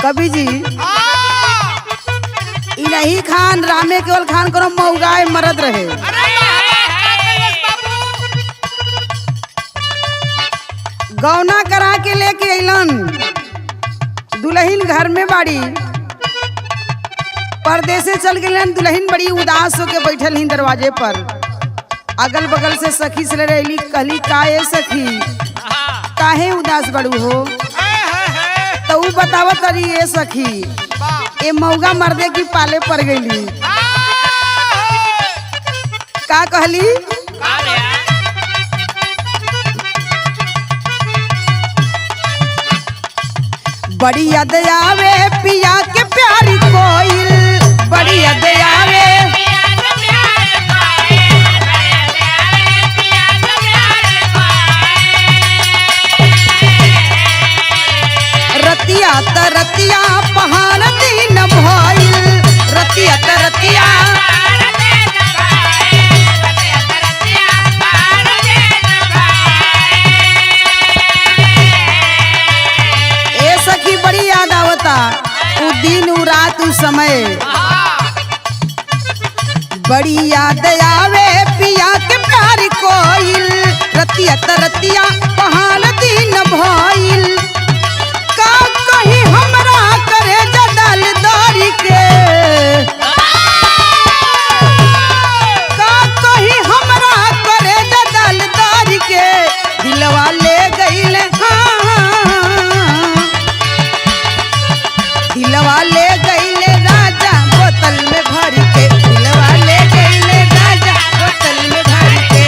कवि जी इलाही खान रामे केवल खान करो मऊगाए मरद रहे। गौना करा के लेके अइलन, दुल्हन घर में बाड़ी, परदेसे चल गए। दुल्हन बड़ी उदास होके बैठल ही दरवाजे पर, अगल बगल से सखी से रही, कहली का ए सखी काहे उदास बड़ू हो? तो ऊ बतावत तरी ए सखी ए मौगा मर्दे की पाले पड़ गई। का कहली? बड़ी याद आवे पिया के प्यारी कोयल, बड़ी याद आवे रतिया तरतिया पहाड़ दिन भइल, रतिया तरतिया ए सखी बड़ी याद आवता उ दिन उ रात उ समय। बड़ी याद आवे पिया के प्यार कोयल, रतिया तरतिया पहाड़ दिन भइल। कहीं हमरा करे जदल दौरी के, कहीं हमरा करे जदल दौरी के, दिलवा ले गइल, दिलवा ले गइल राजा बोतल में भर के, दिलवा ले गइल राजा बोतल में भर के।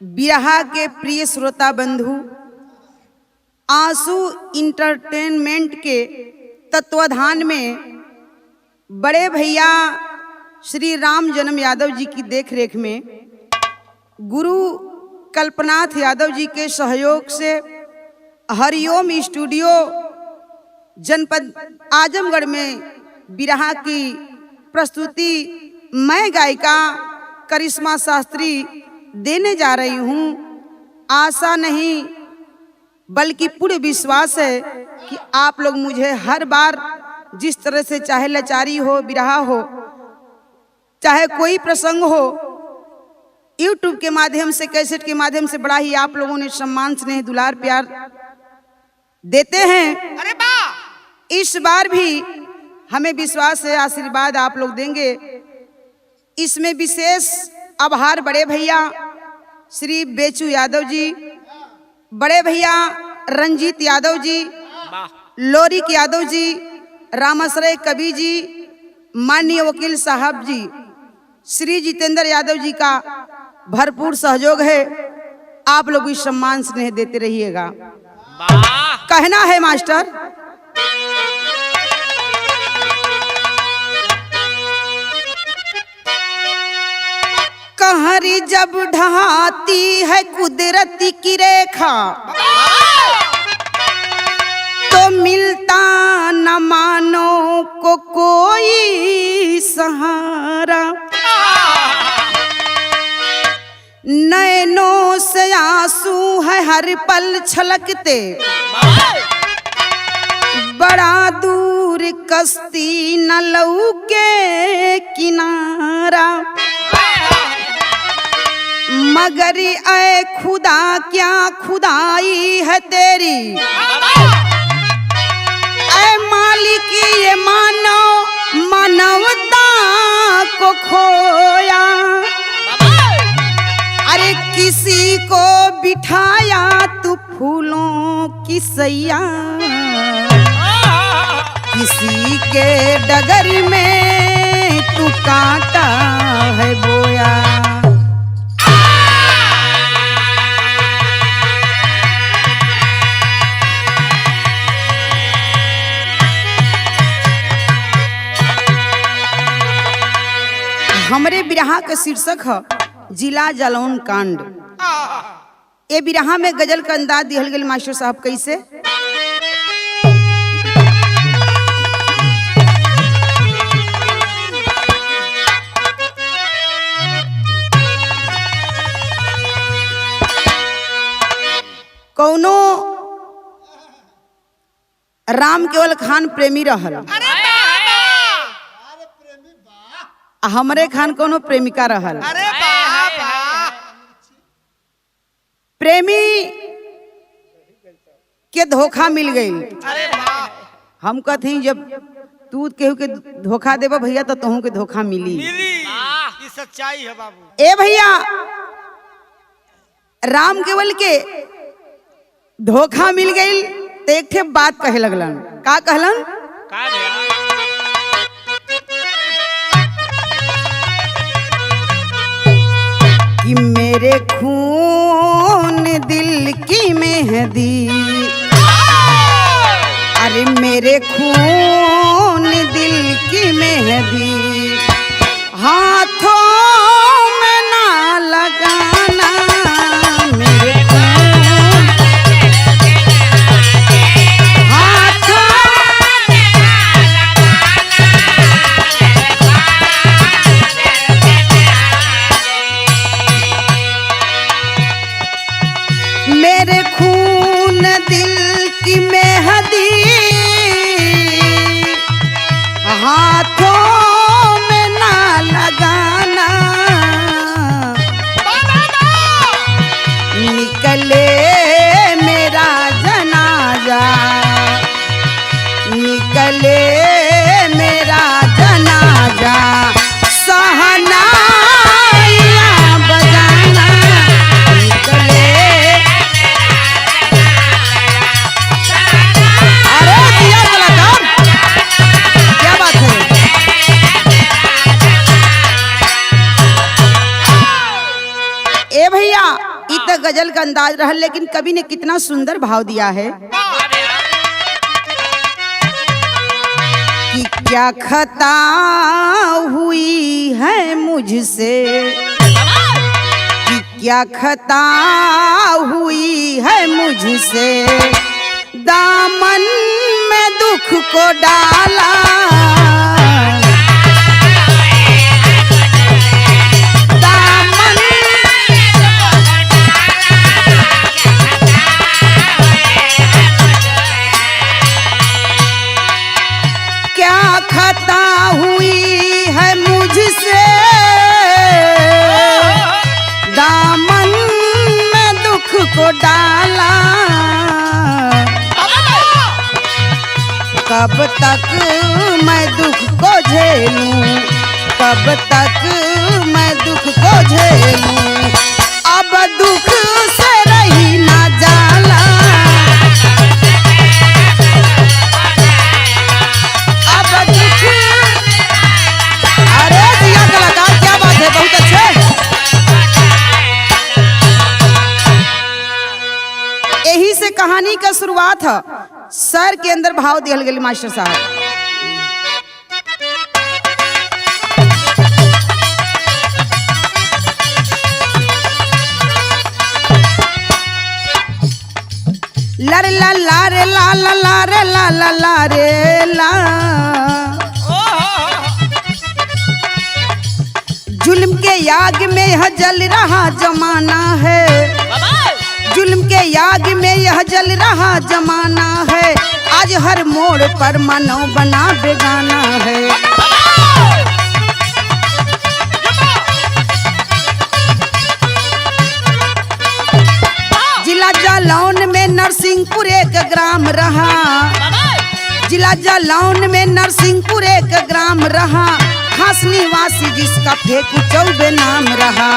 बिरहा के प्रिय श्रोता बंधु, आंसू इंटरटेनमेंट के तत्वाधान में बड़े भैया श्री राम जन्म यादव जी की देखरेख में गुरु कल्पनाथ यादव जी के सहयोग से हरिओम स्टूडियो जनपद आजमगढ़ में बिरहा की प्रस्तुति मैं गायिका करिश्मा शास्त्री देने जा रही हूँ। आशा नहीं बल्कि पूर्ण विश्वास है कि आप लोग मुझे हर बार जिस तरह से चाहे लाचारी हो, बिरहा हो, चाहे कोई प्रसंग हो, YouTube के माध्यम से, कैसेट के माध्यम से बड़ा ही आप लोगों ने सम्मान स्नेह दुलार प्यार देते हैं। अरे वाह! इस बार भी हमें विश्वास है आशीर्वाद आप लोग देंगे। इसमें विशेष आभार बड़े भैया श्री बेचू यादव जी, बड़े भैया रंजीत यादव जी, लोरिक यादव जी, रामाश्रय कवि जी, माननीय वकील साहब जी, श्री जितेंद्र यादव जी का भरपूर सहयोग है। आप लोग भी सम्मान स्नेह देते रहिएगा। कहना है मास्टर, कहरी जब ढहाती है कुदरत की रेखा तो मिलता न मानो को कोई सहारा, नैनों से आंसू है हर पल छलकते, बड़ा दूर कश्ती न लौके किनारा, मगर ऐ खुदा क्या खुदाई है तेरी, ऐ मालिक ये मानव मानवता को खोया, किसी को बिठाया तू फूलों की सैया, किसी के डगर में तू कांटा है बोया। हमरे बिरहा का शीर्षक है जिला जलौन कांड। ए बिरहा में गजल का अंदाज दिहल गेल मास्टर साहब कैसे। कौनो राम केवल खान प्रेमी रहल, हमरे खान कोनो प्रेमिका रहल। प्रेमी के धोखा मिल गई। हम कहते जब तू केहू के धोखा देबा भैया तो तुहू के धोखा मिली। ये सच्चाई है बाबू। ए भैया राम केवल के धोखा मिल गई तो एक ठे बात कहे लगलन। का कहलन? कि मेरे खून दिल की मेहंदी, अरे मेरे खून दिल की मेहंदी हाथों में ना लगाना। मेरे खून हाथों मेरे खून दिल की मेहंदी हाथों में ना लगाना। निकले मेरा जनाजा, निकले मेरा जनाजा सहनाइयाँ बजाना। निकले अरे दिया कलाकार, क्या बात है। ए भैया इ तो गजल का अंदाज रहा, लेकिन कवि ने कितना सुंदर भाव दिया है कि क्या खता हुई है मुझसे, कि क्या खता हुई है मुझसे, दामन में दुख को डाला। दामन क्या खता हुई है मुझसे, दामन में दुख को डाला। कब तक मैं दुख को झेलूं, कब तक मैं दुख को झेलूं, अब दुख से रही ना जाला। अब दुख अरे दिया कलाकार, क्या बात है, बहुत अच्छे। यही से कहानी का शुरुआत है। सर के अंदर भाव दिहल गेल मास्टर साहब। लरे ला ला रे ला ला ला रे ला ला ला रे ला। जुल्म के याग में यह जल रहा जमाना है, जुल्म के याग में यह जल रहा जमाना है। आज हर मोड़ पर मनो बना बेगाना है। जिला जालौन में नरसिंहपुर एक ग्राम रहा, जिला जालौन में नरसिंहपुर एक ग्राम रहा। खास निवासी जिसका फेकू चौबे नाम रहा।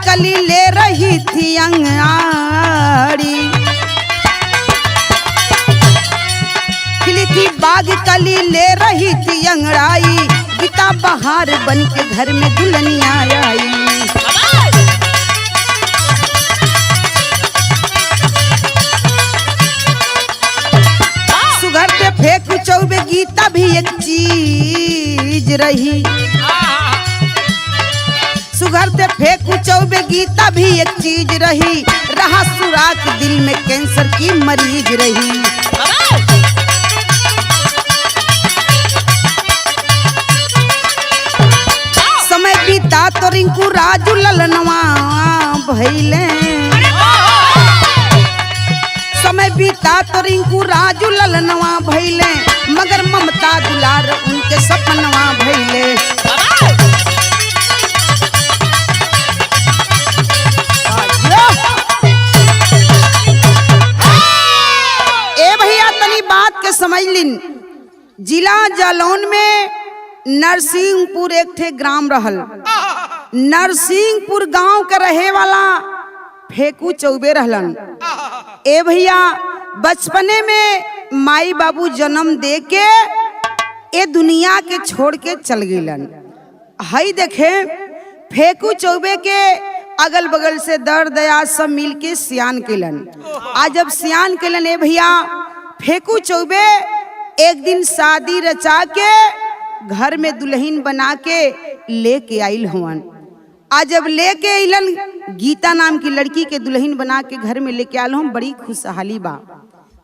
कली ले रही थी अंगाड़ी, खिली थी बाग कली ले रही थी अंगड़ाई, गीता बहार बन के घर में दुल्हनिया आई। सुघर पे फेंकू चौबे गीता भी एक चीज रही, सुघर पे फेंकू चौबे गीता भी एक चीज रही, रहा सुराख दिल में कैंसर की मरीज रही। समय बीता तो रिंकू राजू ललनवा भइले, समय बीता तो रिंकू राजू ललनवा भइले, मगर ममता दुलार उनके सपनवा भइले। ए भैया तनी बात के समझ लिन। जिला जालौन में नरसिंहपुर एक ठे ग्राम रहल। नरसिंहपुर गांव के रहे वाला फेंकू चौबे रहलन। ए भैया बचपने में माई बाबू जन्म दे के ए दुनिया के छोड़ के चल गईलन। हई देखे फेंकू चौबे के अगल बगल से दर दया सब मिल के सियान केलन। आज जब सियान केलन ए भैया फेंकू चौबे एक दिन शादी रचा के घर में दुल्हन बना के लेके आइल हुवन। आज जब लेके अइलन गीता नाम की लड़की के दुल्हन बना के घर में लेके आल हम, बड़ी खुशहाली बा।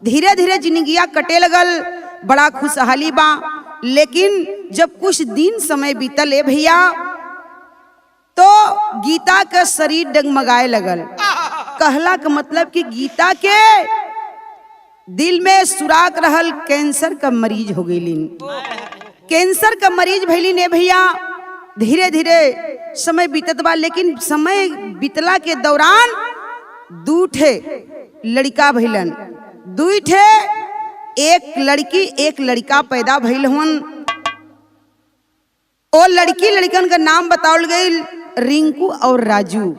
धीरे धीरे जिंदगिया कटे लगल, बड़ा खुशहाली बा। लेकिन जब कुछ दिन समय बीतल ए भैया तो गीता का शरीर डगमगाए लगल। कहला का मतलब कि गीता के दिल में सुराख रहल, कैंसर का मरीज हो गईलिन। कैंसर का मरीज भइलिन ए भैया। धीरे धीरे समय बीतत बा, लेकिन समय बीतला के दौरान दू ठे लड़का भइलन। दू ठे एक लड़की एक लड़का पैदा भइल हुन। ओ लड़की लड़कन का नाम बतावल गई रिंकू और राजू।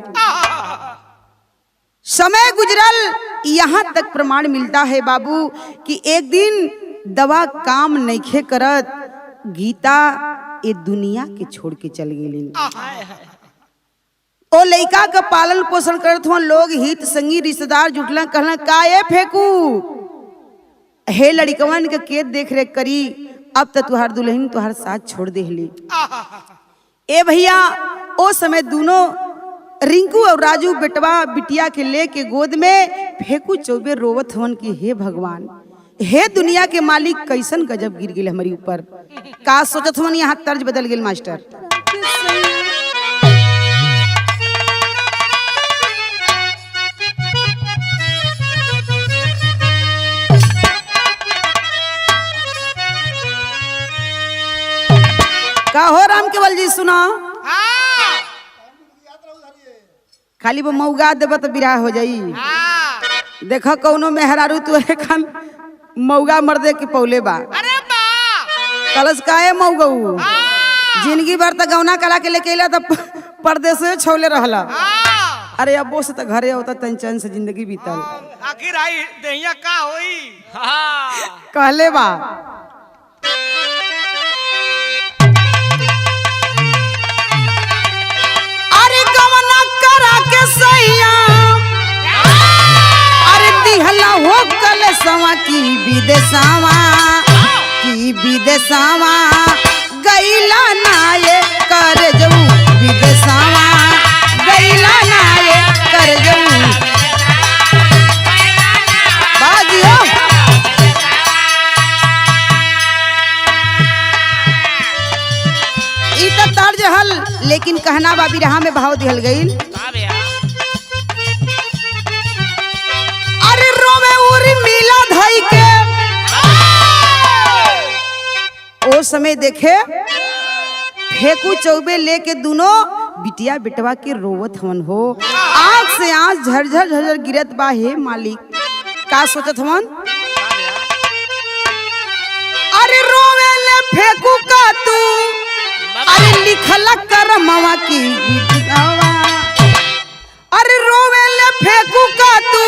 समय गुजरल, यहाँ तक प्रमाण मिलता है बाबू कि एक दिन दवा काम नइखे करत, गीता ये दुनिया के छोड़ के चल गई। ओ लड़का का पालन पोषण करत हुआ लोग, हित संगी रिश्तेदार जुटला, कहला का ये फेंकू हे लड़कवन के देख रेख करी, अब तो तुहार दुल्हन तुहार साथ छोड़ देहली। ए भैया ओ समय दोनों रिंकू और राजू बेटवा बिटिया के लेके गोद में फेंकू चौबे रोवत हवन कि हे भगवान, हे दुनिया के मालिक, कैसन गजब गिर गेल हमारी ऊपर। का सोचत हवन, यहाँ तर्ज बदल गेल मास्टर। का हो राम केवल जी सुना, खाली वो मऊगा देव तो बिराह हो जाई। देखो कौनो मेहरारू तू एखन मऊगा मर्दे के पौले बा। कलश काहे मऊगऊ, जिंदगी भर तक गौना कला के लेके अइला त परदेश में छोले रहला। अरे अब्बो से त घरे होता तंचन से जिंदगी बीतल। आखिर आई देहिया का होई। कहले बा अरे गवना करा के सैया, अरे दिहला हो कल सवा की विदेशवा, की विदेशवा गईला ना ये कर जाऊ, विदेशवा गईला ना ये कर जाऊ। बाजियो ई त तर्ज हल, लेकिन कहना बा बिरहा में भाव दिहल गईल। अरे रोवे उरी मिला धई के, ओ समय देखे फेंकू चौबे लेके दोनों बिटिया बेटवा के रोवत हवन हो। आँख से आँख झरझर झरझर गिरत बा। हे मालिक, का सोचत हवन, अरे रोवे ले फेंकू का तू, अरे लिखला कर मवा की बिटियावा, अरे रोवेले फेंकू का तू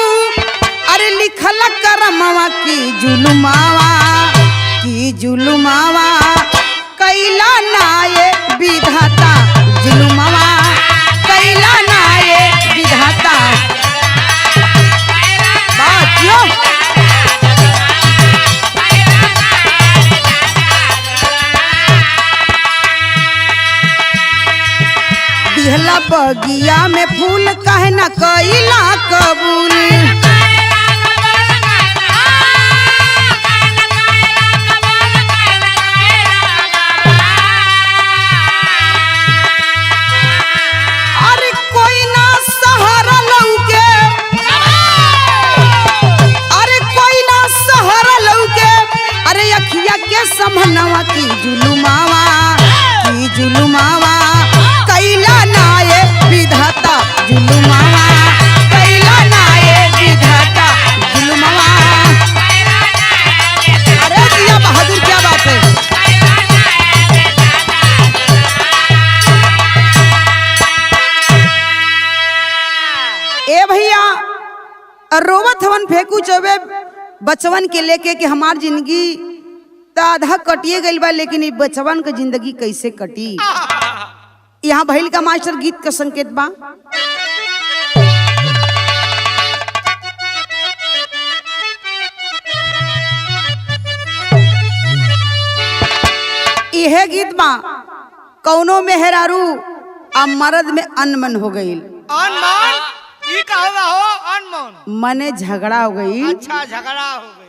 अरे लिखल करमवा की जुलुमावा कैला नाये विधाता जुलुमावा कैला नाये विधाता बातियों दिहला बगिया में फूल काहे न कैला कबूल अरे कोई ना सहारा लौके अरे कोई ना सहारा लौके अरे अखिया के समनवा की जुलुमावा कैला नाये विधाता जुलुमावा कैला नाये विधाता जुलुमावा। अरे जिया बहादुर क्या बात है। ए भैया रोवत हवन फेंकू चौबे बचवन के लेके कि हमार जिंदगी तो आधा कटिए गइल बा लेकिन ई बचवन के जिंदगी कैसे कटी। यहाँ भइल का मास्टर गीत का संकेत बा। यह गीत बा कौनो मेहरारू आ मर्द में अनमन हो गईल। अनमन ई का होगा हो अनमन मने झगड़ा हो गई। अच्छा झगड़ा हो गई।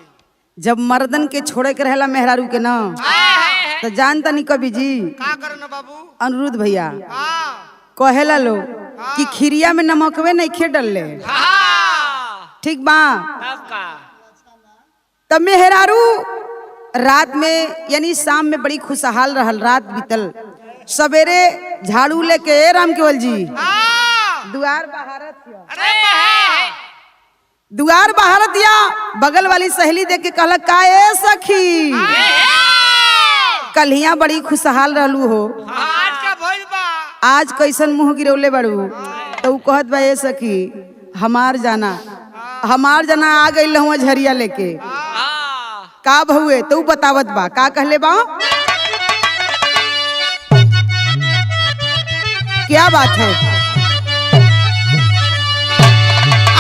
जब मर्दन के छोड़े के रहेला मेहरारू के ना तो जानता नहीं कभी जी का करना बाबू अनुरुद्ध भैया हाँ कहेला लो कि खिरिया में नमकवे नहीं खे डलले ठीक बा। तब मेहरारू रात में यानी शाम में बड़ी खुशहाल रहल। रात बीतल सवेरे झाड़ू लेके राम केवल जी दुआर बहारत या बगल वाली सहेली देख के कहलक का ए सखी कल्हिया बड़ी खुशहाल रहलू हो आज का भइल बा आज कैसन मुंह गिरौले बड़ू। तो कहत बा ए सखी हमार जाना आ गई हुआ झरिया लेके का बहुए तो बतावत बा का कहले बा क्या बात है।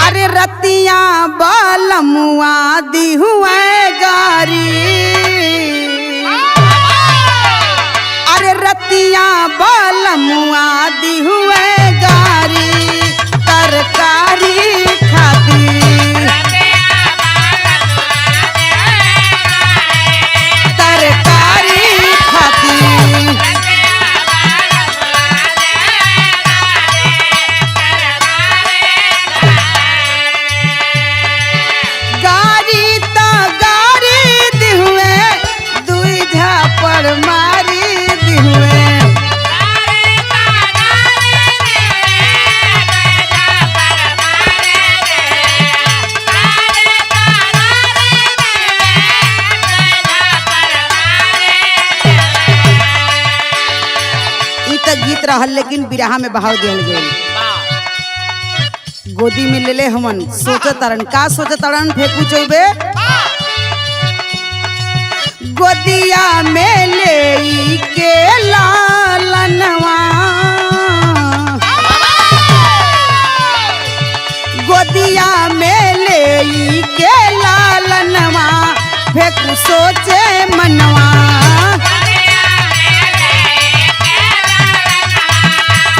अरे रतिया बालमुआ दी हुए गारी अरे रतिया बालमुआ दी हुए गारी तरकारी खाती तरकारी खाती गारी ता गारी दी हुए दुई झापड़ मारी दी हुए गीत रहल लेकिन बिरहा में बहाव दियल गई। गोदी में ले ले हमन सोचत तरन का सोचत तरन फेंकू चौबे गोदिया में ले के लालनवा गोदिया में ले के लालनवा फेंकू सोचे मनवा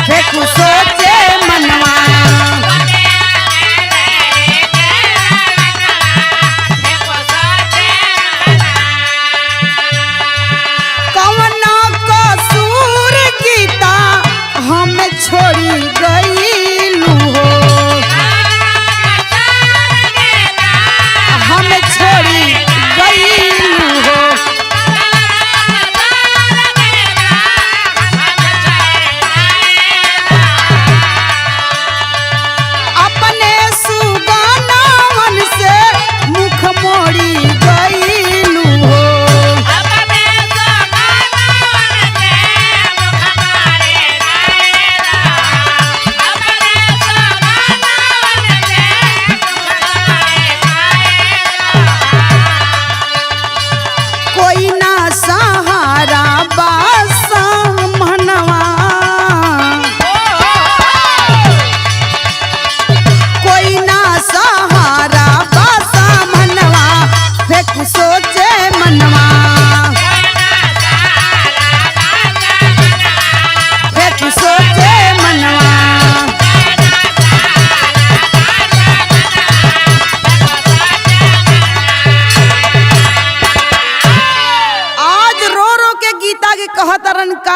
फेंकू सोचे मनवा कवना कसूर गीता हम छोड़ी गईलू हो हम छोड़ी गईलू हो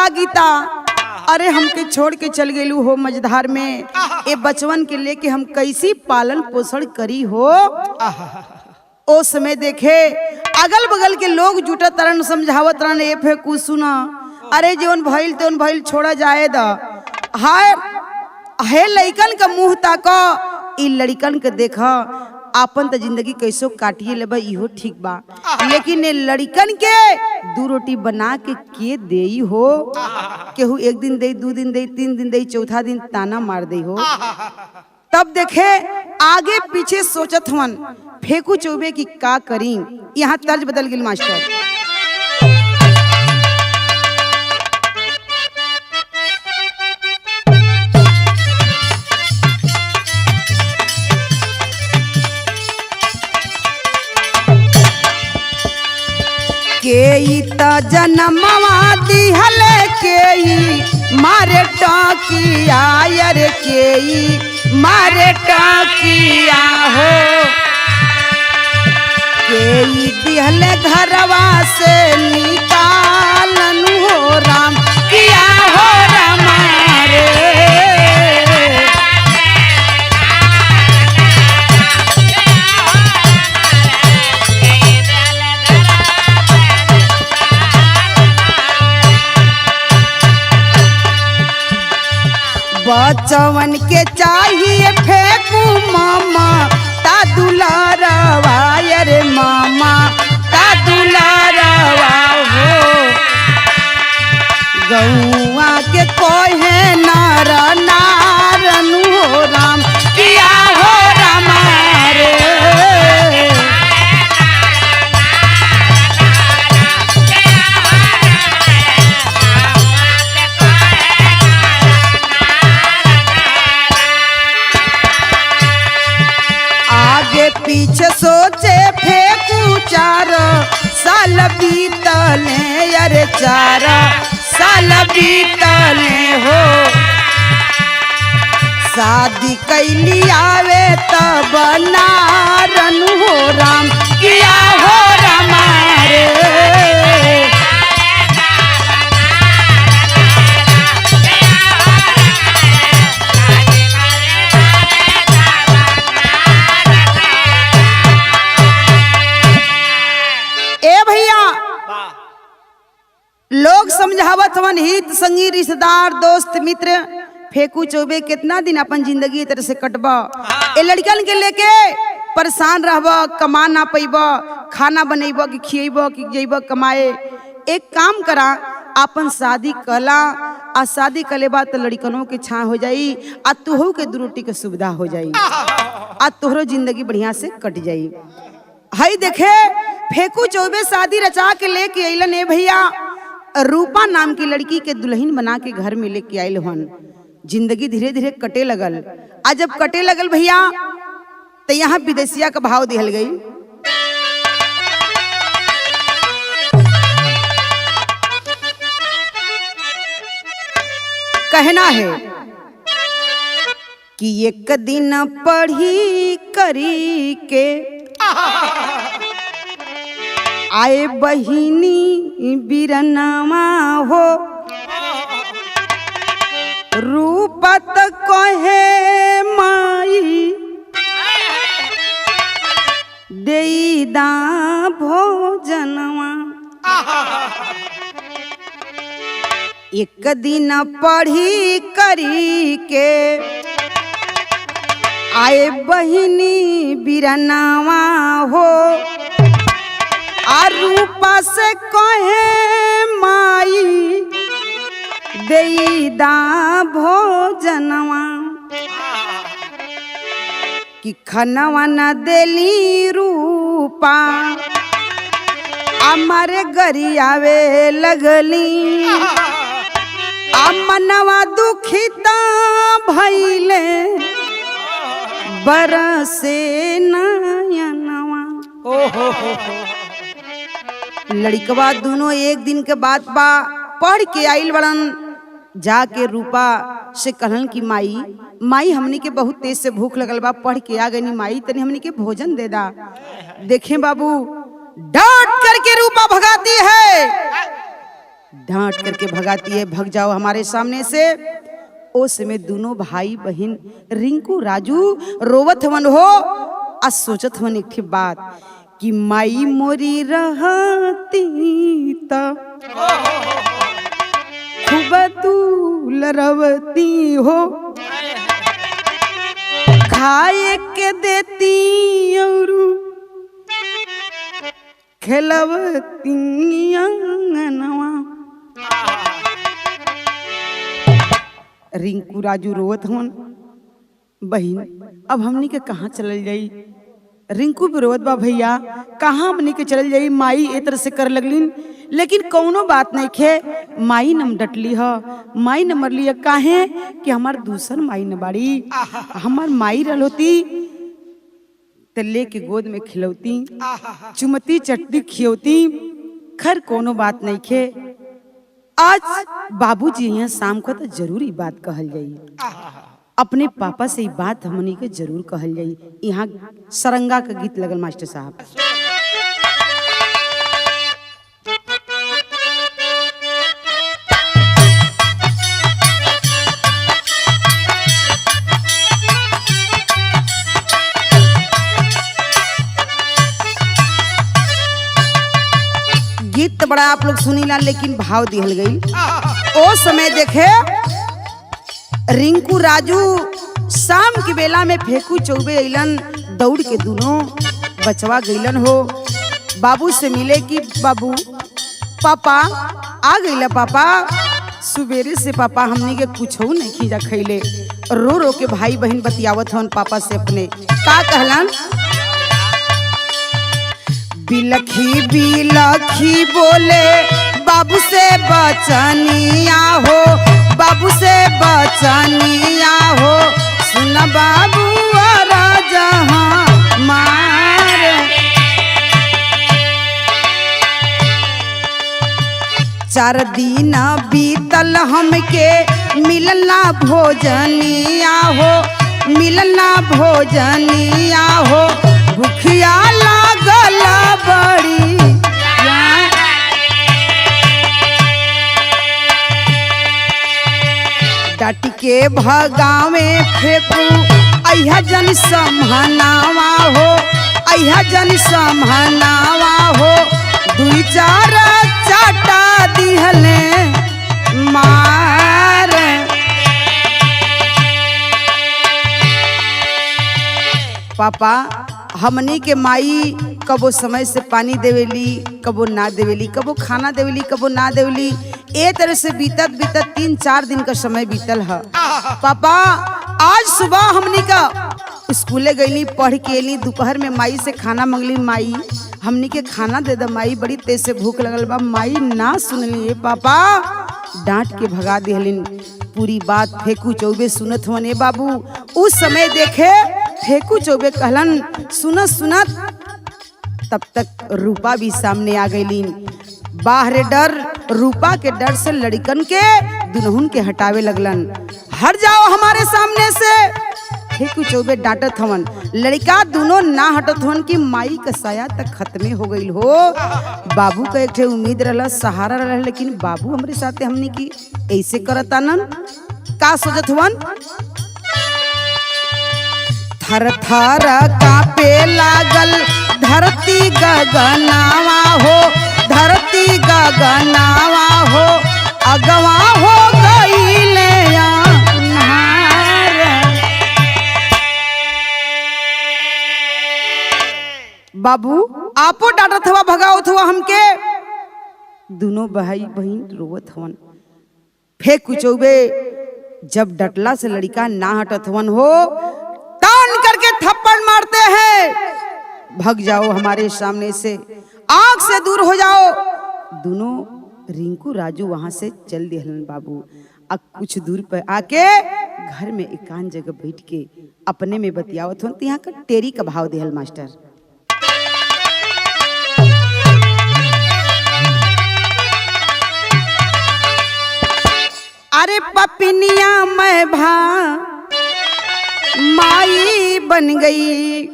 दुर्गा गीता अरे हमके छोड़ के चल गेलू हो मझधार में, ए बचवन के लेके हम कैसी पालन पोषण करी हो। ओ समय देखे अगल बगल के लोग जुटा तरन समझावत रन ए फेकू सुना, अरे जौन भइल छोड़ा जाए दा। हाय हे लइकन का मुंह ताको, इ लड़कन के देखा आपन त जिंदगी कैसो काटिए लेबा इहो ठीक बा, लेकिन ए लड़कन के 2 रोटी बना के देई हो। केहू 1 दिन दे, 2 दिन दे, 3 दिन दे, चौथा दिन ताना मार दे हो। तब देखे आगे पीछे सोचत हवन फेकू चौबे की का करी। यहाँ तर्ज बदल गेल मास्टर। केई त जनमवा दिहले केई मारे टाकिया, यार केई मारे टाकिया हो। केई दिहले घरवा से निकालन हो राम किया हो रमारे। बचवन के चाहिए फेकू मामा ता दुलारवा, अरे मामा ता दुलारवा हो। गौआ के कोहे नार नारन हो राम किया हो रमारे। पीछे सोचे फेकू 4 साल बीतले, अरे 4 साल बीतले हो। शादी कैली आवे तब नारन हो राम किया हो रमारे। लोग समझावत हवन हित संगी रिश्तेदार दोस्त मित्र, फेकू चौबे कितना दिन अपन जिंदगी तरह से कटबा। ए लड़कन के लेके परेशान रहबा, कमा ना पैबा, खाना बनेबा कि खिएबा कि जइबा कमाए। एक काम करा अपन शादी कला, आ शादी कले बाद तो लड़कनों के छा हो जाई, आ तुहू के 2 रोटी के सुविधा हो जाई, आ तोहरो जिंदगी बढ़िया से कट जाई। हई देखे फेकू चौबे शादी रचा के लेके अइलन ए भैया, रूपा नाम की लड़की के दुल्हन बना के घर में लेके आयल हन। जिंदगी धीरे धीरे कटे लगल, आ जब कटे लगल भैया तो यहाँ विदेशिया का भाव दिहल गई। कहना है कि एक दिन पढ़ी करी के आए बहिनी बिरनवा हो। रूपत कहे माई देईदा भोजनवा। एक दिन पढ़ी करी के आए बहिनी बिरनवा हो। रूपा से कहे माई देईदा भोजनवा। कि खनवा न देली रूपा अमर गरियावे लगली। मनवा दुखिता भइले बरसे नयनवा। लड़कवा दोनों एक दिन के बाद बा पढ़ के आइल बड़न। जाके रूपा से कहलन की माई हमनी के बहुत तेज से भूख लगल बा, पढ़ के आ गई माई, तनी हमनी के भोजन दे दा। देखें बाबू डांट करके रूपा भगाती है। डांट करके भगाती है, भग जाओ हमारे सामने से। उस समय दोनों भाई बहन रिंकू राजू रोवत हवन हो आ सोचत हवन एक बात कि माई मोरी रहती त खूब दुलरवती हो, खाए के देती और खेलवती अंगनवा। रिंकू राजू रोवत हवन, बहन अब हमनी के कहाँ चलल जाई। रिंकू भी रोवत बा, भैया कहाँ हमनी के चलल जाई, माई ए तरह से कर लगलिन। लेकिन कौनो बात नहीं खे, माई नम डटली ह, माई न मरली है। काहे कि हमार दूसर माई न बाड़ी, हमार माई रल होती तो लेके गोद में खिलौती, चुमती चटती खियौती। खैर कोनो बात नहीं खे। आज बाबूजी यहाँ शाम को तो जरूरी बात कहल जाई, अपने पापा से ही बात हमनी के जरूर कहल जाई। यहाँ सरंगा का गीत लगल मास्टर साहब। गीत तो बड़ा आप लोग सुनीला, लेकिन भाव दिहल गई। ओ समय देखे रिंकू राजू शाम की बेला में फेंकू चौबे अइलन, दौड़ के दोनों बचवा गइलन हो बाबू से मिले कि बाबू पापा आ गइला। पापा सुबेरे से पापा हमनी के कुछ नहीं खींचा खैले। रो रो के भाई बहन बतियावत हन पापा से अपने। का कहलन, बिलखी बिलखी बोले बाबू से बचनिया हो, बाबू से बचनिया हो, सुन बाबू राजा मार। चार दिन बीतल हमके मिलना भोजनिया हो, मिलना भोजनिया हो, भूखिया लागल बड़ी। डट के भगावे फेंकू अहिया जन समहनावा हो, अहिया जन समहनावा हो, दुई चार चाटा दिहले मार। पापा हमनी के माई कबो समय से पानी देवेली, कबो ना देवेली, कबो खाना देवेली, कबो ना देवेली। ए तरह से बीतत बीतत 3-4 दिन का समय बीतल है। पापा आज सुबह हमनी का स्कूले गईली, पढ़ के अली, दोपहर में माई से खाना मंगली, माई हमनी के खाना दे द, माई बड़ी तेज से भूख लगल बा। माई ना सुनली, पापा डांट के भगा दिहलिन। पूरी बात फेंकू चौबे सुनत होने बाबू। उस समय देखे फेंकू चौबे कहलन सुनत सुनत तब तक रूपा भी सामने आ गईलीन। बाहर डर, रूपा के डर से लड़कन के दुल्हन के हटावे लगलन। हट जाओ हमारे सामने से, फेंकू चौबे डांटत हवन। लड़का दोनों ना हटत हवन कि माई का साया तक खत्मे हो गई हो। बाबू का एक ठे उम्मीद रहला, सहारा रहला, लेकिन बाबू हमारे साथे हमनी की ऐसे करत आनन। का सोचत हवन, थर थर कांपे लागल धरती गगनावा हो, धरती गगनावा हो, अगवा हो गईले अन्हार। बाबू आपो डांटत हवा, भगावत हवा हमके। दोनों भाई बहन रोवत हवन। फेंकू चौबे जब डटला से लड़का ना हटत हवन हो, तान करके थप्पड़ मारते हैं। भग जाओ हमारे सामने से, आंख से दूर हो जाओ। दोनों रिंकू राजू वहां से चल दिहलन बाबू। अब कुछ दूर पर आके घर में एकांत जगह बैठ के अपने में बतियावत हन। यहाँ का टेरी का भाव दिहल मास्टर। अरे पपिनिया मैं भा माई बन गई,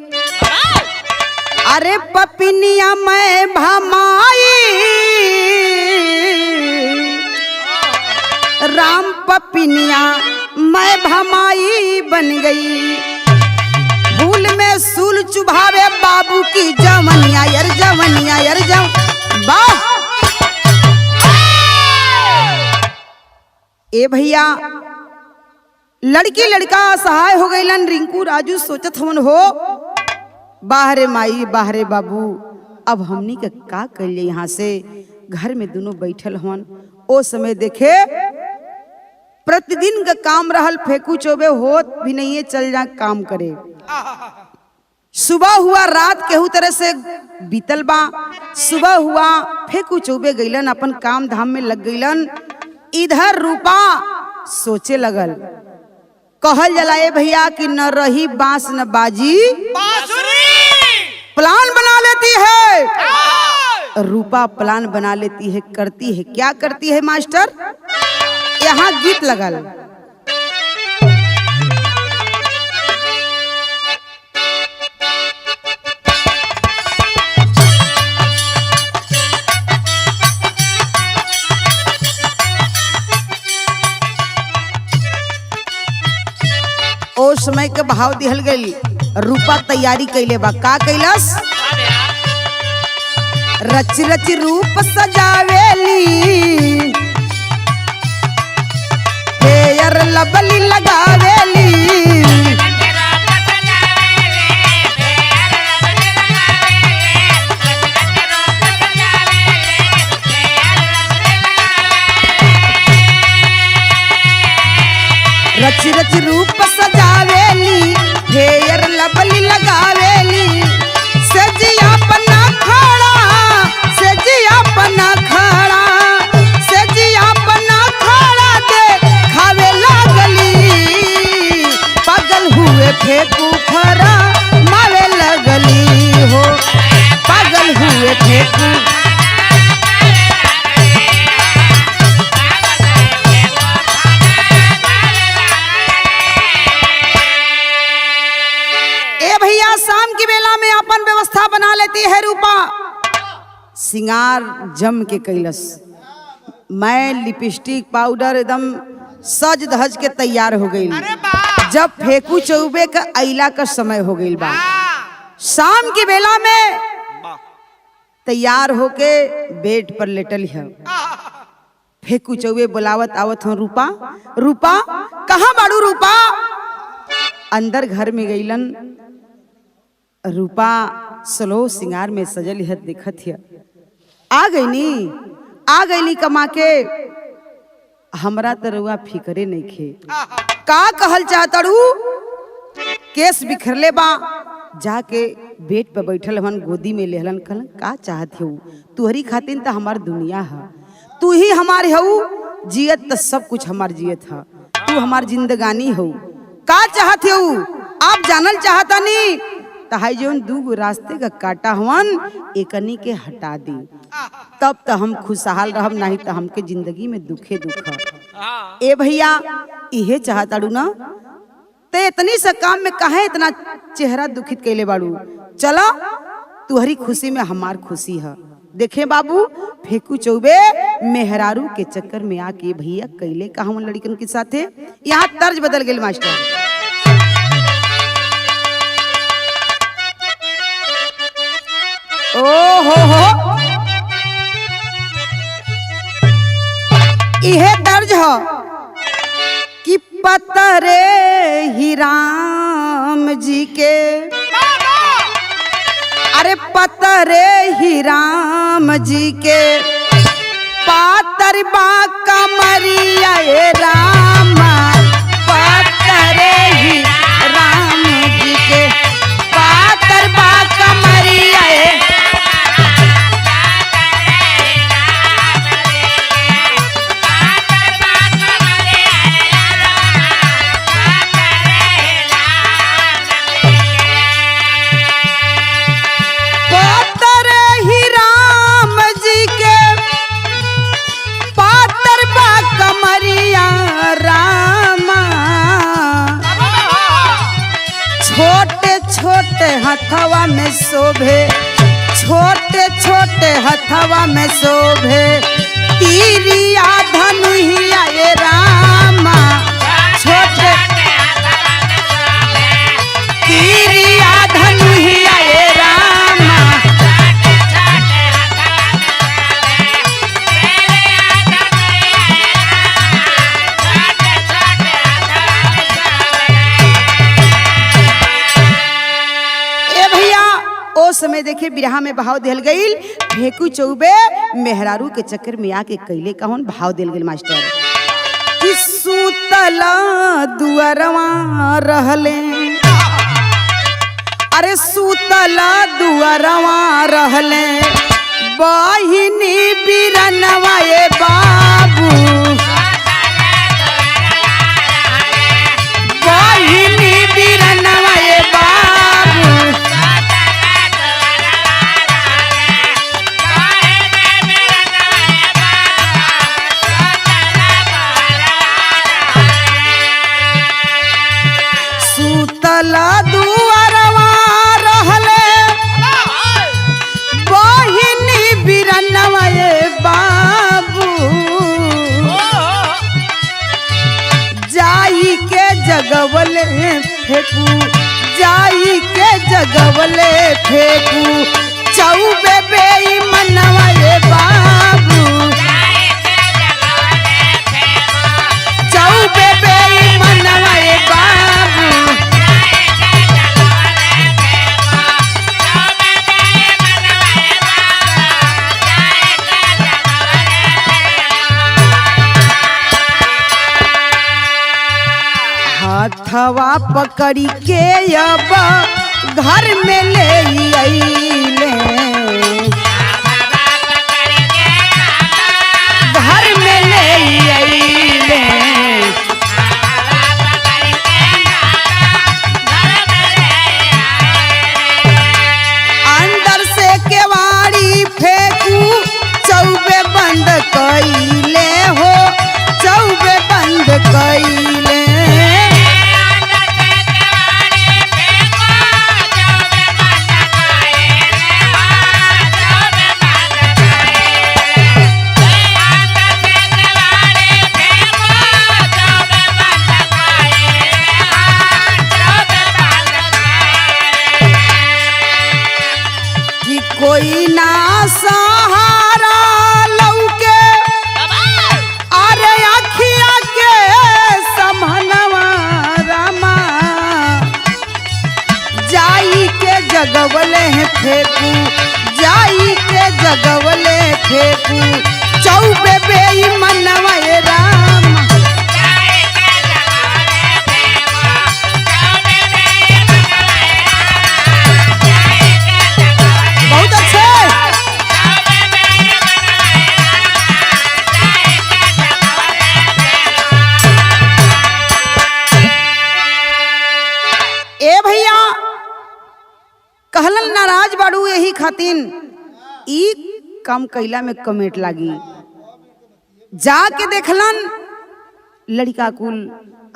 अरे पपिनिया मैं भा माई राम पपिनिया मैं भमाई बन गई। भूल में सूल चुभावे बाबू की जवनिया यार जवनिया यार वाह। ए भैया लड़की लड़का असहाय हो गईलन। रिंकू राजू सोचत हमन हो बाहरे माई बाहरे बाबू अब हमनी के का करिए यहाँ से। घर में दोनों बैठल हवन। ओ समय देखे प्रतिदिन का काम रहल फेंकू चौबे होत भी नहीं है चल जा काम करे। सुबह हुआ रात केहू तरह से बीतल बा। सुबह हुआ फेंकू चौबे गईलन अपन काम धाम में लग गईलन। इधर रूपा सोचे लगल कहल जलाए भैया कि न रही बांस न बाजी प्लान बना लेती है। रूपा प्लान बना लेती है करती है क्या करती है मास्टर। यहाँ गीत लगल ओ समय के भाव दिहल गई। रूपा तैयारी कैले बा का कैलस रच रच रूप सजावेली फेयर लबली लगावेली। रच रच रूप सजावेली फेयर लबली लगावेली। सजिया पना खड़ा सजिया पना खड़ा सजिया पना खड़ा दे खावे लगली। पागल हुए फेंकू फरा मावे लगली हो पागल हुए फेंकू। शाम की बेला में अपन व्यवस्था बना लेती है रूपा। सिंगार जम के कैलस मैं लिपस्टिक पाउडर एकदम सज धज के तैयार हो गई। जब फेंकू चौबे का अइला का समय हो गई बा। शाम की बेला में तैयार होके बेड पर लेटल है। फेंकू चौबे बुलावत आवत हूँ रूपा रूपा कहाँ बाड़ू रूपा। अंदर घर में गईलन। रूपा स्लो सिंगार में सजल है दिखत है। आ गई नी कमा के हमरा तरुआ फिकरे नहीं खे का कहल चाहतड़ू। केस बिखरले बा जाके बेड पे बैठल हन गोदी में लेहलन कहलन का चाहत हो तुहरी खातिन तो हमार दुनिया है। तू ही हमारे हऊ जियत तो सब कुछ हमार जियत है। तू हमार जिंदगानी हो का चाहत हो आप जानल चाहता नहीं। तहाई जो दूगो रास्ते का काटा हवन एकनी के हटा दी तब तो हम खुशहाल रहब नहीं तो हमके जिंदगी में दुखे दुख। ए भैया इहे चाहताड़ू ना ते इतनी सा काम में काहे इतना चेहरा दुखित कैले बाड़ू। चलो तुहरी खुशी में हमार खुशी है। देखे बाबू फेंकू चौबे मेहरारू के चक्कर में आके भैया कैले का हम लड़कन के साथे। यहाँ तर्ज बदल गए मास्टर। ओ हो इहे दर्ज हो कि पतरे ही राम जी के अरे पतरे ही राम जी के पातर बा कमरिया रामा पतरे ही राम जी के पातर बा कमरिया। छोटे हथवा में शोभे छोटे छोटे हथवा में शोभे तीरिया धनुहिया ये रामा छोटे तीरिया धनुहिया ये रामा ए भैया ओ समय देखे बिरहा में भाव दिल गईल फेकू चौबे मेहरारू के चक्कर में आके कैले कहन भाव दिल गईल मास्टर कि सुतला दुअरवा रहले अरे सुतला दुअरवा रहले बहिनी बिरनवा ए बाबू बहिनी बिरनवा ए बाबू सुतला दुअरवा रहले बहिनी बिरनवा ए बाबू जाई के जगवले फेकू जाई के जगवले फेकू चौबे बेईमनवा ए बाबू चौबे बेईमनवा ए बाबू हथवा पकड़ी के अब घर में ले अइले घर में ले अइले अंदर से केवाड़ी फेंकू चौबे बंद कइले हो चौबे बंद कइले कि कोई ना सहारा लौके अरे अखिया के समनवा रामा जाई के जगवले हैं फेकू जाई के जगवले फेकू चौबे बेईमनवा ए रामा बहुत अच्छे ए भैया कहलन नाराज बाड़ू यही खातिन ई कम कैला में कमेट लागी जाके देखलन लड़का कुल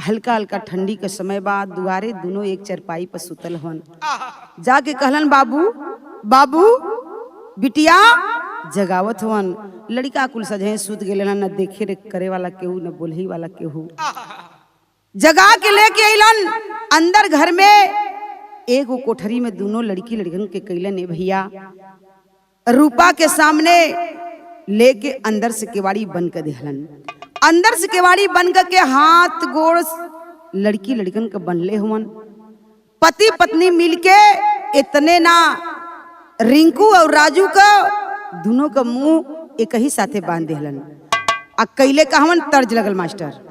हल्का हल्का ठंडी के समय बाद दुआरे दोनों एक चरपाई पर सुतल हन जाके कहलन बाबू बाबू बिटिया जगावत हवन लड़का कुल सजे सुत गेले न देखे रे करे वाला केहू न बोलही वाला केहू जगा के लेके अइलन अंदर घर में एगो कोठरी में दोनों लड़की लड़कन के कैलन ए भैया रूपा के सामने लेके अंदर से केवाड़ी बंद कर दिहलन अंदर से केवाड़ी बंद के हाथ गोड़ लड़की लड़कन के बनले हुवन पति पत्नी मिलके इतने ना रिंकू और राजू का दोनों का मुंह एक ही साथे बांध दिहलन आ कैले कहवन तर्ज लगल मास्टर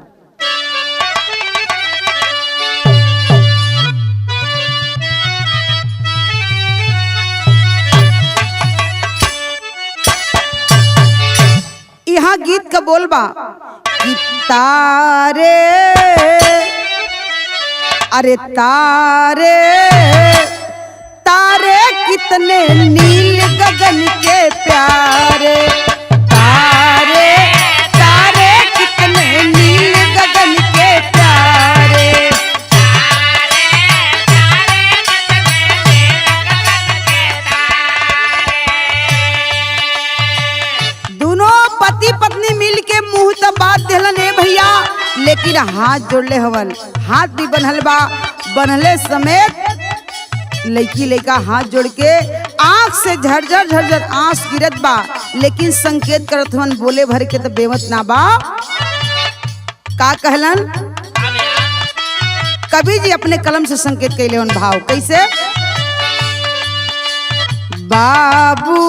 यहाँ गीत का बोलबा कि तारे अरे तारे तारे कितने नील गगन के प्यारे तारे तारे कितने नील गगन के प्यारे दोनों पति पत्नी फिर हाथ जोड़ले हवन, हाथ भी बनहल बा, बनहले समेत लड़की लड़का हाथ जोड़ के आंख से झरझर झरझर आंस गिरत बा, लेकिन संकेत करत हवन बोले भर के तो बेमत ना बा। का कहलन कवि जी अपने कलम से संकेत कैले हवन भाव कैसे? बाबू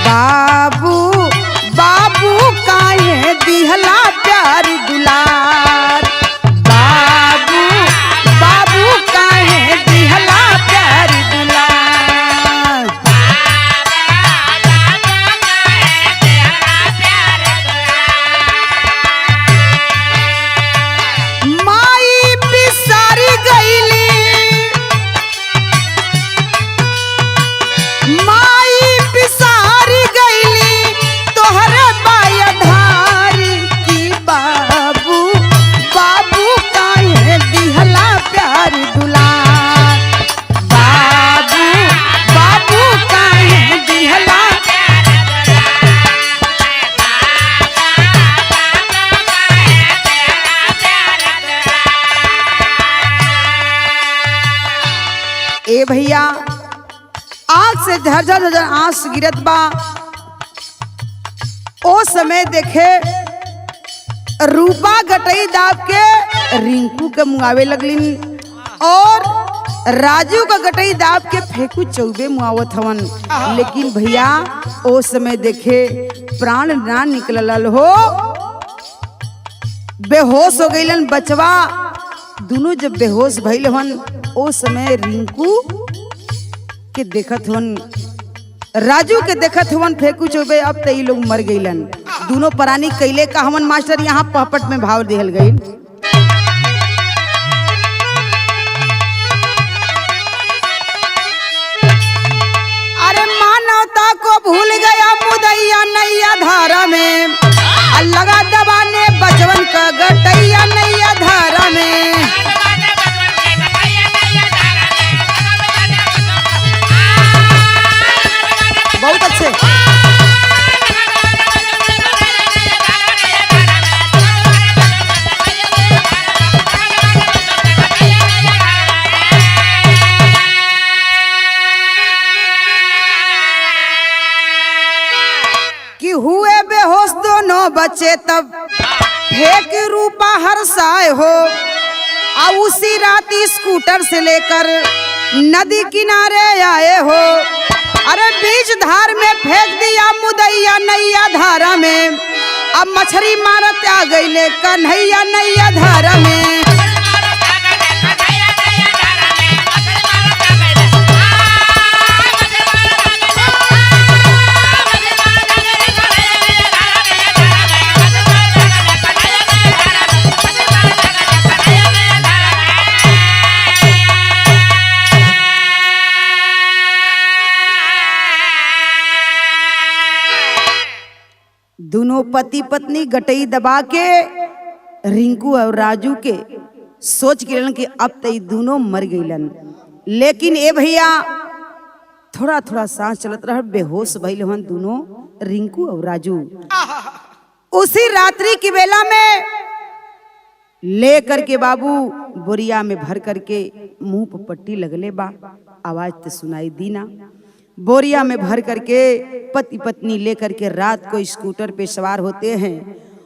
बाबू बाबू काहे दिहला प्यार दुलार, बाबू बाबू काहे दिहला प्यार दुलार। माई बिसारी गईली, माई बिसारी गईली तोहरे बाया धारी की, बाबू बाबू काहे दिहला प्यार दुलार, बाबू बाबू काहे दिहला। ए भैया आंख से झरझर झरझर आंस गिरत बा। ओ समय देखे रूपा गटई दाब के रिंकू के मुआवे लगलिन और राजू का गटई दाब के फेंकू चौबे मुआवत हवन। लेकिन भैया ओ समय देखे प्राण ना निकलल हो, बेहोश हो गईलन बचवा। दोनों जब बेहोश भइल हवन ओ समय रिंकू के देखत हवन, राजू के देखत हवन फेंकू चौबे, अब तो ये लोग मर गईलन। दोनों प्राणी कैले का हवन मास्टर यहाँ पहपट में भाव दिहल गई। अरे मानवता को भूल गया मुदैया नैया धारा में, लगा दबाने बचवन का गटैया नैया धारा में। बहुत अच्छे। कि हुए बेहोश दोनों बच्चे तब फेंक रूपा हरसाए हो, और उसी रात स्कूटर से लेकर नदी किनारे आए हो। अरे बीच धार में फेंक दिया मुदैया नैया धारा में, अब मछली मारत आ गईले कन्हैया नैया धारा में। दोनों पति पत्नी गटई दबा के रिंकू और राजू के सोच के कि अब तई दोनों मर गईलन। लेकिन ए भैया थोड़ा थोड़ा सांस चलत रहा, बेहोश भइल हन दोनों रिंकू और राजू। उसी रात्रि की बेला में ले करके बाबू बोरिया में भर करके मुंह पर पट्टी लगले बा, आवाज तो सुनाई दी ना। बोरिया में भर करके पति पत्नी लेकर के रात को स्कूटर पे सवार होते हैं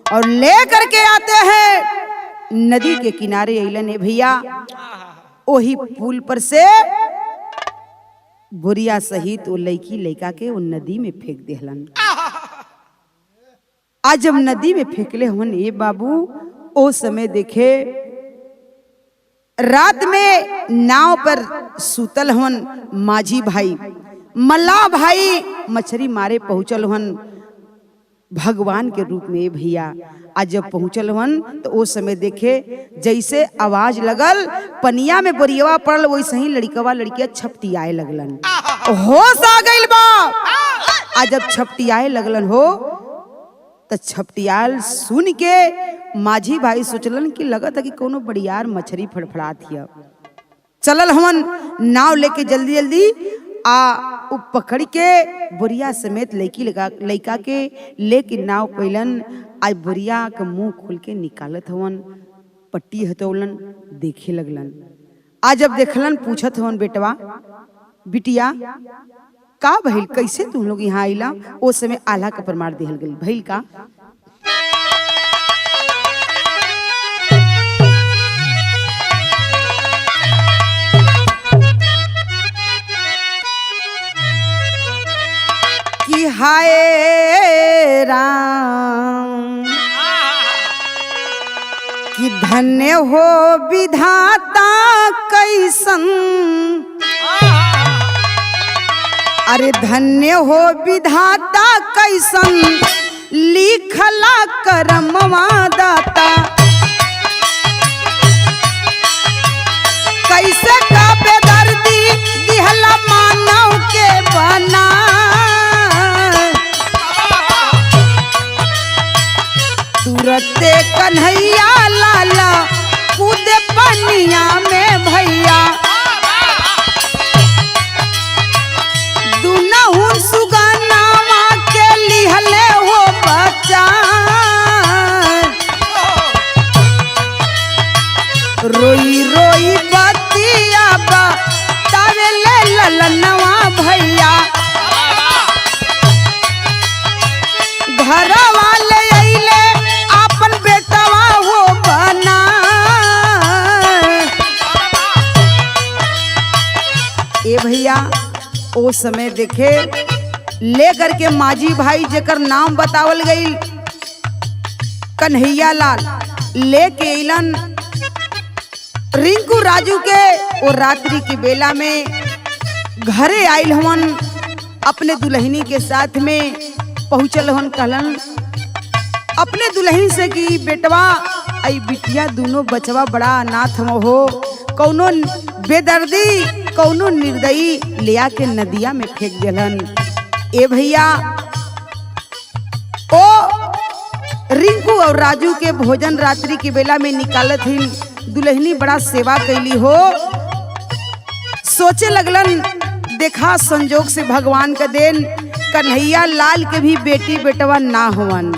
और ले करके आते हैं नदी के किनारे। अइलन है भैया, वही पुल पर से बोरिया सहित वो लड़की लड़का के वो नदी में फेंक देहलन। आज जब नदी में फेंकले हवन ये बाबू, ओ समय देखे रात में नाव पर सुतल हवन माझी भाई, मल्ला भाई मछली मारे पहुंचल हन भगवान के रूप में भैया। आज जब पहुंचल हन तो उस समय देखे जैसे आवाज लगल पनिया में बोरियवा पड़ल, वैसे ही लड़कवा लड़किया छपटियाए लगलन, होश आ गइल बा। आज जब छपटियाए लगलन हो तो छपटियाल सुन के माझी भाई सोचलन कि लगत है कि कोनो बड़ियार मछली फड़फड़ात हिया। चलल हमन नाव लेके जल्दी जल्दी आ उ पकड़ के बोरिया समेत लइका के लेके नाव कैलन। आज बोरिया के मुंह खोल के निकालत हवन, पट्टी हटौलन, देखे लगलन। आज जब देखलन पूछत हवन बेटवा बिटिया का भइल, कैसे तुम लोग यहाँ आइला? ओ समय आल्हा का प्रमाण दिहल गइल। भइल का कि हाय राम कि धन्य हो विधाता कैसन, अरे धन्य हो विधाता कैसन लिखला करमवा दाता। कैसे का बेदर्दी दिहला मानव के बना, तुरते कन्हैया लाला कूदे पनिया में भैया। दुनहुन सुगनावा के लिहले हो बच्चा, रोई रोई बतिया बतावे ले ललनवा भैया। घर वाले अइले अपन बेटवा हो बना, ए भैया ओ समय देखे ले करके माझी भाई जेकर नाम बतावल गई कन्हैया लाल लेके अइलन रिंकू राजू के। और रात्रि की बेला में घरे आइल हवन, अपने दुल्हनी के साथ में पहुँचल हवन। कहलन अपने दुल्हन से कि बेटवा आई बिटिया दोनों बचवा बड़ा अनाथ हो, कौनो बेदर्दी कौनो निर्दयी लिया के नदिया में फेंक दिलन। ए भैया ओ रिंकू और राजू के भोजन रात्रि की बेला में निकालत ही दुल्हनी बड़ा सेवा कैली हो। सोचे लगलन देखा संजोग से भगवान का देन कन्हैया लाल के भी बेटी बेटवा ना होवन,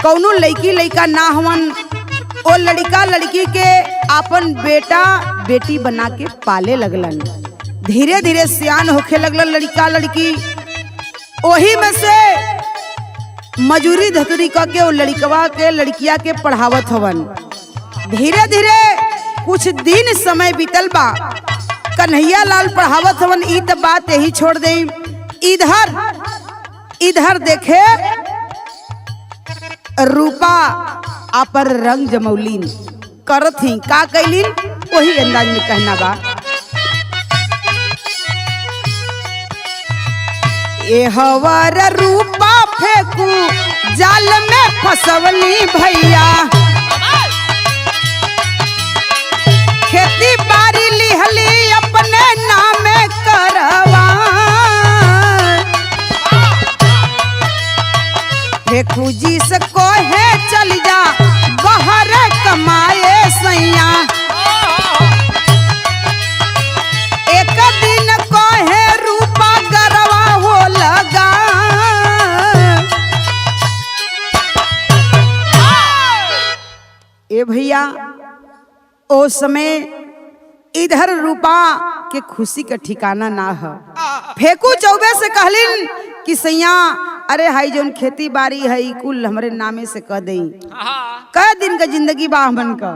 कौनो लड़की लड़का ना होवन। ओ लड़का लड़की के अपन बेटा बेटी बना के पाले लगलन। धीरे धीरे सियान होखे लगलन लड़का लड़की। ओही में से मजूरी धतुरी करके वो लड़कवा के लड़किया के पढ़ावत हवन। धीरे धीरे कुछ दिन समय बीतल बा, कन्हैया लाल पढ़ावत हवन। ई त बात यही छोड़ दे। इधर देखे रूपा आपर रंग जमौलीन करत ही का कैलीन, वही अंदाज में कहना बा। ए हवर रूपा फेंकू जाल में फसवली भैया, खेती बाड़ी लिहली अपने नामे करवा। फेंकू जी से कोहे चल जा बाहर कमाए सैया, एक दिन कोहे रूपा गरवा हो लगा। ए भैया ओ समय इधर रूपा के खुशी का ठिकाना ना है। फेंकू चौबे से कहलिन कि सैया अरे हाई जोन खेती बाड़ी है कुल हमरे नामे से कह दई, कै दिन का जिंदगी बा हमन का,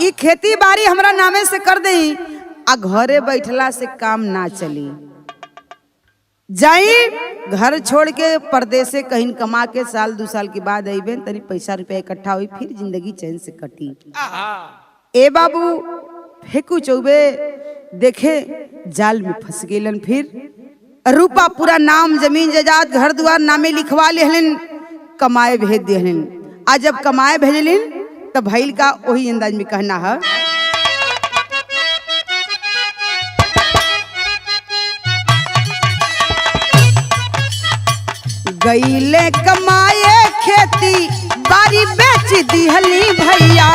ई खेती बाड़ी हमरा नामे से कर दई। आ घरे बैठला से काम ना चली, जाई घर छोड़ के परदेसे कहीं कमा के साल 2 साल के बाद अइबे तनी पैसा रुपया इकट्ठा हुई, फिर जिंदगी चैन से कटी। ए बाबू फेंकू चौबे देखे जाल में फंस गेलन। फिर रूपा पूरा नाम जमीन जायदाद घर द्वार नामे लिखवा लेहलिन, कमाए भेज दिहलिन। आज जब कमाए भेजलिन तब भइल का वही अंदाज में कहना है। गईले कमाए खेती बारी बेच दिहली भैया,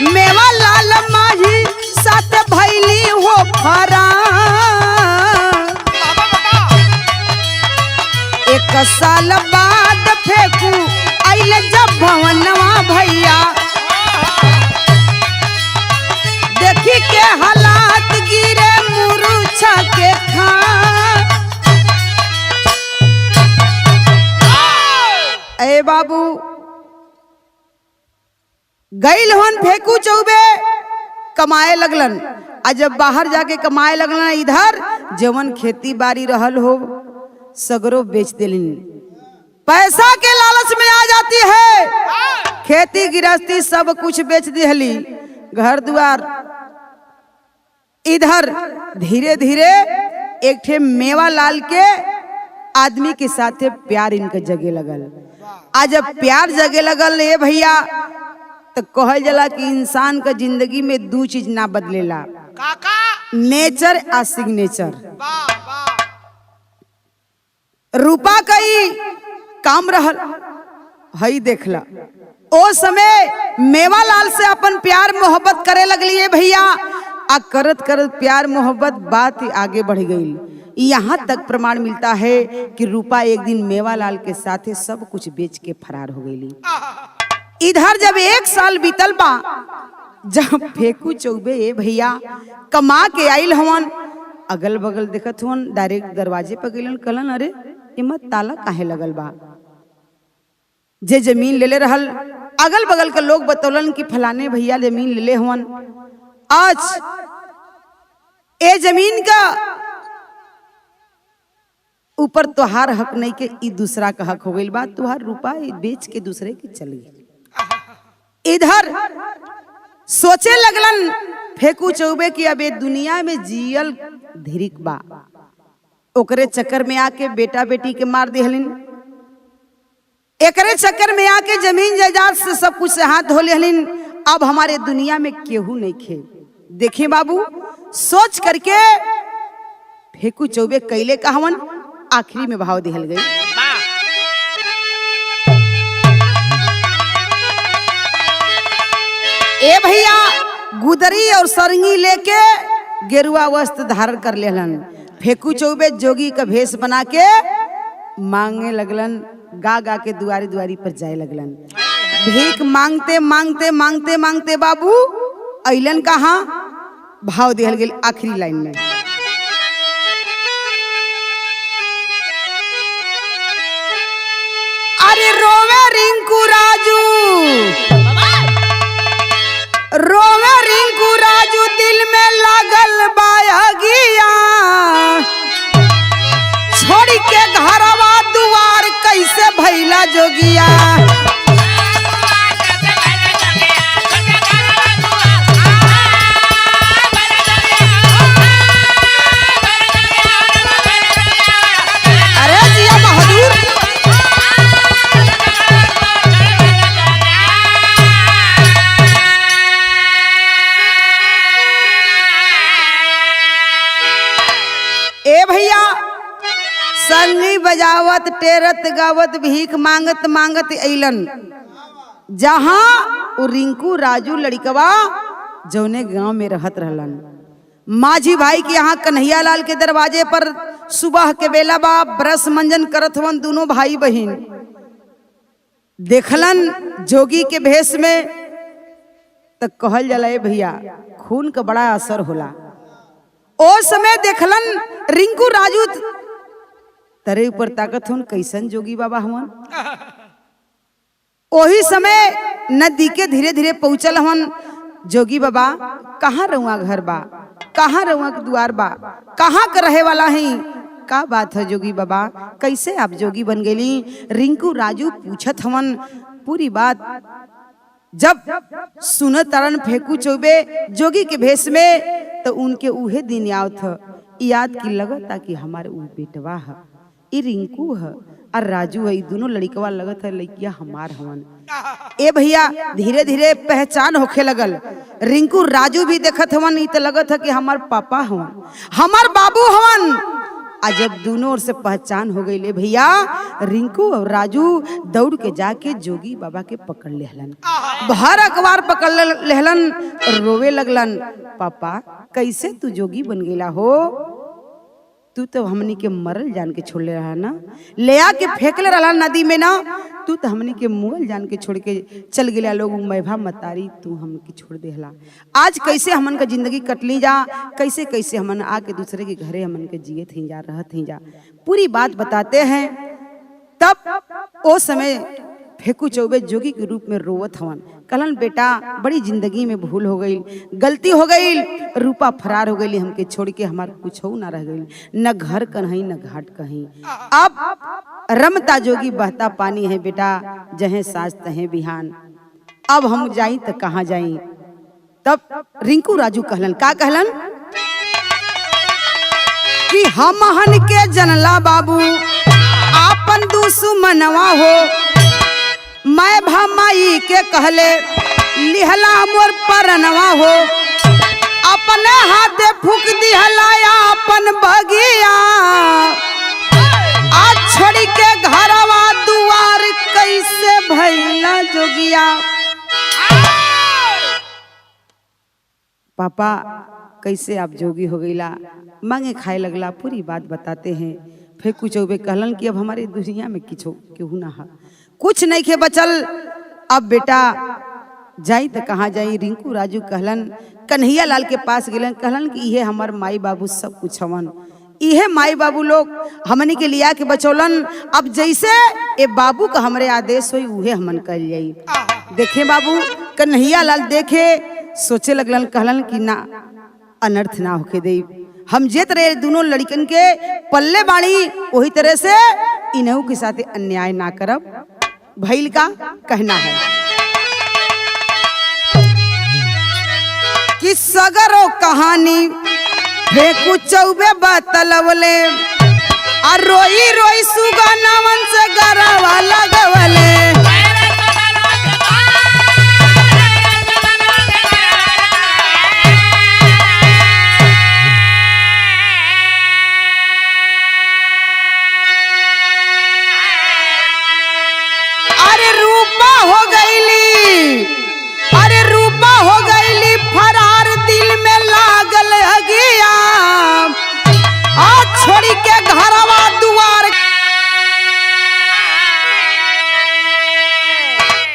मेवा लाल माझी साथ भैली हो पोखरा। एक साल बाद फेंकू आइल जब भवनवा भैया, देखी के हालात गिरे मुरुछा के खा। ए बाबू गइल हन फेंकू चौबे कमाए लगलन, आ जब बाहर जाके कमाए लगलन इधर जवन खेती बाड़ी रहल हो सगरो बेच दिलिन। पैसा के लालच में आ जाती है, खेती गृहस्थी सब कुछ बेच दिहली, घर द्वार। इधर धीरे धीरे एक ठे मेवा लाल के आदमी के साथे प्यार इनके जगे लगल। आज जब प्यार जगे लगल ए भैया तो कहल जाला कि इंसान का जिंदगी में दो चीज ना बदलेला, काका नेचर आ सिग्नेचर। वाह वाह रूपा कई काम रहल हई देखला। ओ समय मेवालाल से अपन प्यार मोहब्बत करे लगली भैया, आ करत करत प्यार मोहब्बत बात आगे बढ़ गई। यहाँ तक प्रमाण मिलता है कि रूपा एक दिन मेवालाल के साथे सब कुछ बेच के फरार हो गई। इधर जब एक साल बीतल बा, जब फेंकू चौबे ए भैया कमा के आइल हवन, अगल बगल देखत हवन, डायरेक्ट दरवाजे पर गइलन, कहलन अरे इमा ताला काहे लगल बा। जे जमीन लेले रहल अगल बगल के लोग बतौलन कि फलाने भैया जमीन लेले हवन, आज ए जमीन का ऊपर तोहार हक नहीं के ई दूसरा का हक हो गइल बा, तुहार रूपा बेच के दूसरे के चल गई। इधर सोचे लगलन फेंकू चौबे कि अब ये दुनिया में जियल धिरिक बा, ओकरे चक्कर में आके बेटा बेटी के मार दिहलिन, एकरे चक्कर में आके जमीन जायदाद से सब कुछ से हाथ धो लेहलिन। अब हमारे दुनिया में केहू नहीं खे। देखे बाबू सोच करके फेंकू चौबे कैले कहवन, आखिरी में भाव दिहल गई। ए भैया गुदरी और सरंगी लेके गेरुआ वस्त्र धारण कर लेलन। फेंकू चौबे जोगी का भेष बना के मांगे लगलन, गा गा के दुआरी दुआरी पर जाए लगलन। भीख मांगते मांगते मांगते मांगते बाबू अइलन कहाँ, भाव दिहल गेल आखिरी लाइन में। अरे रोवे रिंकू राजू, रोवे रिंकू राजू, दिल में लागल बायगिया, छोड़ के घरवा दुआर कैसे भैला जोगिया। अरे जिया बहादुर, ए भैया संगी बजावत टेरत गावत भीख मांगत मांगत अइलन जहां वो रिंकू राजू लड़कवा जौने गांव में रहत रहलन। माझी भाई के यहाँ कन्हैया लाल के दरवाजे पर सुबह के बेला बा ब्रश मंजन करत हवन दोनों भाई बहन। देखलन जोगी के भेष में तो कहल जाला ए भैया खून का बड़ा असर होला। ओ समय देखलन रिंकू राजू तरे ऊपर ताकत हन, कैसन जोगी बाबा हवन। ओही समय नदी के धीरे धीरे पहुंचल हन। जोगी बाबा कहाँ रहुआ घर बा, कहाँ रहुआ के द्वार बा, कहाँ का रहे वाला है, का बात है जोगी बाबा, कैसे आप जोगी बन गई। रिंकू राजू पूछत हवन पूरी बात। जब सुनत तारन फेंकू चौबे जोगी के भेष में तो उनके उहे दिन याद की लगता कि हमारे उ बेटवा है, ई रिंकू है और राजू है, दोनों लड़कवा लगत है लड़किया हमार हवन। ए भैया धीरे धीरे पहचान होखे लगल। रिंकू राजू भी देखत हवन, ई तो लगत है कि हमार पापा हवन, हमार बाबू हवन। आज जब दोनों ओर से पहचान हो गई ले भैया, रिंकू और राजू दौड़ के जाके जोगी बाबा के पकड़ लेहलन, भर अखबार पकड़ लेहलन, रोवे लगलन, पापा कैसे तू जोगी बन गेला हो, तू तो हमनी के मरल जान के छोड़ ले रहा ना, ले आके फेंकले रहा नदी में ना, तू तो हमनी के मुगल जान के छोड़ के चल गया लोग मैभा मतारी, तू हमके छोड़ देहला, आज कैसे हमन का जिंदगी कटली जा, कैसे कैसे हमन आके दूसरे के घरे हमन के जिए थी जा, रहत थी जा, पूरी बात बताते हैं। तब ओ समय फेकू चौबे जोगी के रूप में रोवत हवन, कहलन बेटा बड़ी जिंदगी में भूल हो गई, गलती हो गई, रूपा फरार हो गई, हमके छोड़ के हमार कुछ हो ना रह गई, न घर कहीं न घाट कहीं, अब रमता जोगी बहता पानी है बेटा, जहे साज तहे बिहान, अब हम जाई तो कहाँ जाई। तब रिंकू राजू कहलन, का कहलन कि हम हन के जनला बाबू आपन दुश्मनवा हो, मैं भमाई के कहले लिहला मोर परनवा हो, अपने हाथे फूक दिहला अपन बगिया, आज छोड़ी के घरवा दुआर कैसे भैला जोगिया। पापा कैसे आप जोगी हो गईला, मांगे खाए लगला, पूरी बात बताते हैं। फेकू चौबे कहलन कि अब हमारे दुनिया में किछो केहू ना है, कुछ नहीं खे बचल, अब बेटा जाई तो कहाँ जाई। रिंकू राजू कहलन कन्हैया लाल के पास गेलन, कहलन कि इहे हमार माई बाबू सब कुछ हवन, इहे माई बाबू लोग हमनी के लिया के बचौलन, अब जैसे ए बाबू का हमरे आदेश होई उहे हमन कर जाई। देखे बाबू कन्हैया लाल देखे सोचे लगलन, कहलन कि ना अनर्थ ना होके दे, हम जे तरह दोनों लड़कन के पल्ले बाणी वही तरह से इन्हों के साथ अन्याय ना करब, भैल का कहना है कि सगरो कहानी फेकू चौबे बतलवले, और रोई रोई सुगनावन से गरवा लगवले,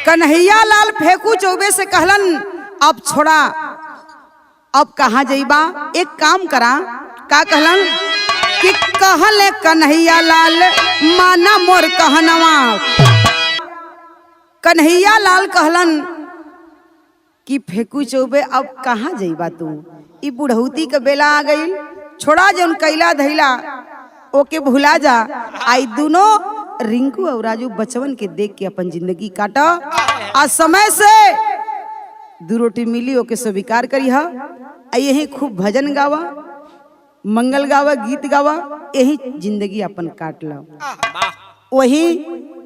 कन्हैया लाल फेकू चौबे से कहलन अब छोड़ा, अब कहाँ जाइबा, एक काम करा, का कहलन कि कहले कन्हैया लाल माना मोर कहनवा, कन्हैया लाल कहलन कि फेकू चौबे अब कहाँ जाइबा तू, ई बुढ़ौती के बेला आ गई, छोड़ा जौन कैला धैला ओके भुला जा, आई दोनों रिंकू और राजू बचवन के देख के अपन जिंदगी काटा, आज समय से दू रोटी मिली ओके स्वीकार करी हा, यही खूब भजन गावा, मंगल गावा, गीत गावा, यही जिंदगी अपन काट लो। वही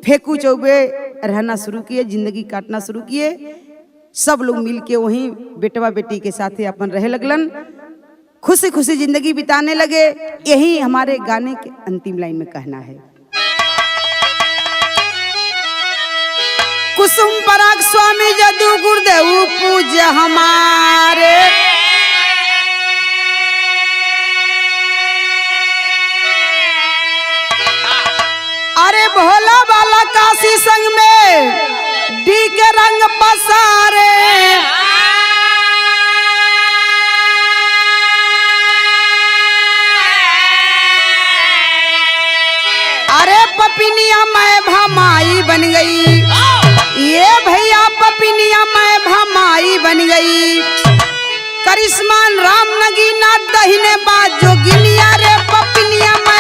फेकू चौबे रहना शुरू किए, जिंदगी काटना शुरू किए, सब लोग मिल के वही बेटवा बेटी के साथ अपन रहे लगलन, खुशी खुशी जिंदगी बिताने लगे। यही हमारे गाने के अंतिम लाइन में कहना है, कुसुम पराग स्वामी जदू गुरुदेव पूज्य हमारे, अरे भोला बाला काशी संग में डी के रंग पसारे, अरे पपिनिया मैं भमाई बन गई, ये भैया पपिनिया मैं भमाई बन गई, करिश्मान राम नगीना दहिने बात जोगिनिया रे पपिनिया मैं